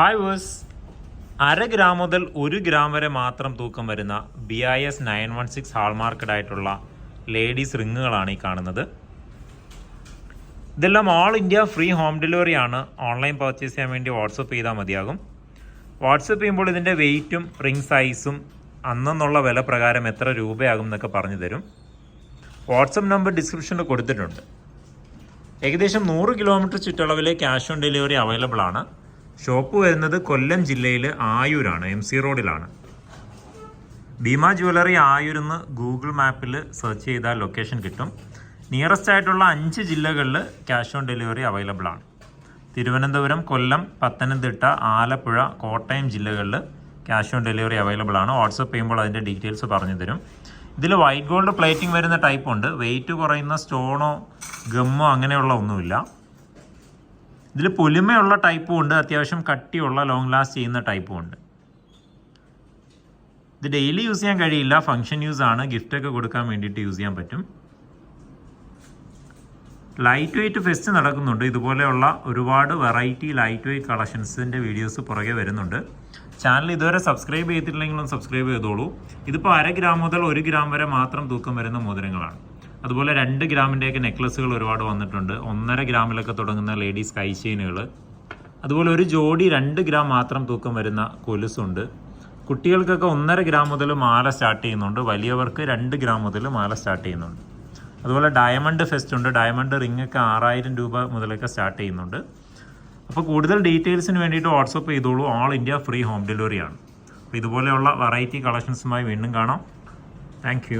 Hi verse, 1/2 gram മുതൽ 1 gram വരെ മാത്രം തൂക്കം വരുന്ന BIS 916 ഹാൾമാർക്കഡ് ആയിട്ടുള്ള ലേഡീസ് റിങ്ങുകളാണ് ഈ കാണുന്നത്. ഇതെല്ലാം all India free home delivery ആണ്. ഓൺലൈൻ പർച്ചേസ് ചെയ്യാൻ വേണ്ടി വാട്സപ്പ് ചെയ്താൽ മതിയാകും. വാട്സപ്പ് ചെയ്യുമ്പോൾ ഇതിൻ്റെ വെയ്റ്റും റിംഗ് സൈസും അന്നുള്ള വില പ്രകാരം എത്ര രൂപയാകും എന്നൊക്കെ പറഞ്ഞു തരും. വാട്സപ്പ് നമ്പർ ഡിസ്ക്രിപ്ഷനിൽ കൊടുത്തിട്ടുണ്ട്. ഏകദേശം 100 കിലോമീറ്റർ ചുറ്റളവിൽ ക്യാഷ് ഓൺ ഡെലിവറി അവൈലബിൾ ആണ്. ഷോപ്പ് വരുന്നത് കൊല്ലം ജില്ലയിൽ ആയൂരാണ്, MC റോഡിലാണ്. ഭീമ ജ്വല്ലറി ആയൂരെന്ന് ഗൂഗിൾ മാപ്പിൽ സെർച്ച് ചെയ്താൽ ലൊക്കേഷൻ കിട്ടും. നിയറസ്റ്റ് ആയിട്ടുള്ള 5 ജില്ലകളിൽ ക്യാഷ് ഓൺ ഡെലിവറി അവൈലബിൾ ആണ്. തിരുവനന്തപുരം, കൊല്ലം, പത്തനംതിട്ട, ആലപ്പുഴ, കോട്ടയം ജില്ലകളിൽ ക്യാഷ് ഓൺ ഡെലിവറി അവൈലബിൾ ആണ്. വാട്സപ്പ് ചെയ്യുമ്പോൾ അതിൻ്റെ ഡീറ്റെയിൽസ് പറഞ്ഞു തരും. ഇതിൽ വൈറ്റ് ഗോൾഡ് പ്ലേറ്റിംഗ് വരുന്ന ടൈപ്പ് ഉണ്ട്. വെയിറ്റ് കുറയുന്ന സ്റ്റോണോ ഗമ്മോ അങ്ങനെയുള്ള ഒന്നുമില്ല. ഇതിൽ പൊലിമയുള്ള ടൈപ്പും ഉണ്ട്, അത്യാവശ്യം കട്ടിയുള്ള ലോങ് ലാസ്റ്റ് ചെയ്യുന്ന ടൈപ്പും ഉണ്ട്. ഇത് ഡെയിലി യൂസ് ചെയ്യാൻ കഴിയില്ല, ഫംഗ്ഷൻ യൂസ് ആണ്. ഗിഫ്റ്റൊക്കെ കൊടുക്കാൻ വേണ്ടിയിട്ട് യൂസ് ചെയ്യാൻ പറ്റും. ലൈറ്റ് വെയ്റ്റ് ഫെസ്റ്റ് നടക്കുന്നുണ്ട്. ഇതുപോലെയുള്ള ഒരുപാട് വെറൈറ്റി ലൈറ്റ് വെയ്റ്റ് കളക്ഷൻസിൻ്റെ വീഡിയോസ് പുറകെ വരുന്നുണ്ട്. ചാനൽ ഇതുവരെ സബ്സ്ക്രൈബ് ചെയ്തിട്ടില്ലെങ്കിലും സബ്സ്ക്രൈബ് ചെയ്തോളൂ. ഇതിപ്പോൾ 1/2 ഗ്രാം മുതൽ 1 ഗ്രാം വരെ മാത്രം തൂക്കം വരുന്ന മോതിരങ്ങളാണ്. അതുപോലെ 2 ഗ്രാമിൻ്റെയൊക്കെ നെക്ലസുകൾ ഒരുപാട് വന്നിട്ടുണ്ട്. 1.5 ഗ്രാമിലൊക്കെ തുടങ്ങുന്ന ലേഡീസ് കൈ ചെയിനുകൾ, അതുപോലെ ഒരു ജോഡി 2 ഗ്രാം മാത്രം തൂക്കം വരുന്ന കൊലുസുണ്ട്. കുട്ടികൾക്കൊക്കെ 1.5 ഗ്രാം മുതൽ മാല സ്റ്റാർട്ട് ചെയ്യുന്നുണ്ട്. വലിയവർക്ക് 2 ഗ്രാം മുതൽ മാല സ്റ്റാർട്ട് ചെയ്യുന്നുണ്ട്. അതുപോലെ ഡയമണ്ട് ഫെസ്റ്റ് ഉണ്ട്. ഡയമണ്ട് റിംഗ് ഒക്കെ 6000 രൂപ മുതലൊക്കെ സ്റ്റാർട്ട് ചെയ്യുന്നുണ്ട്. അപ്പോൾ കൂടുതൽ ഡീറ്റെയിൽസിന് വേണ്ടിയിട്ട് വാട്സപ്പ് ചെയ്തോളൂ. ഓൾ ഇന്ത്യ ഫ്രീ ഹോം ഡെലിവറിയാണ്. അപ്പോൾ ഇതുപോലെയുള്ള വെറൈറ്റി കളക്ഷൻസുമായി വീണ്ടും കാണാം. താങ്ക്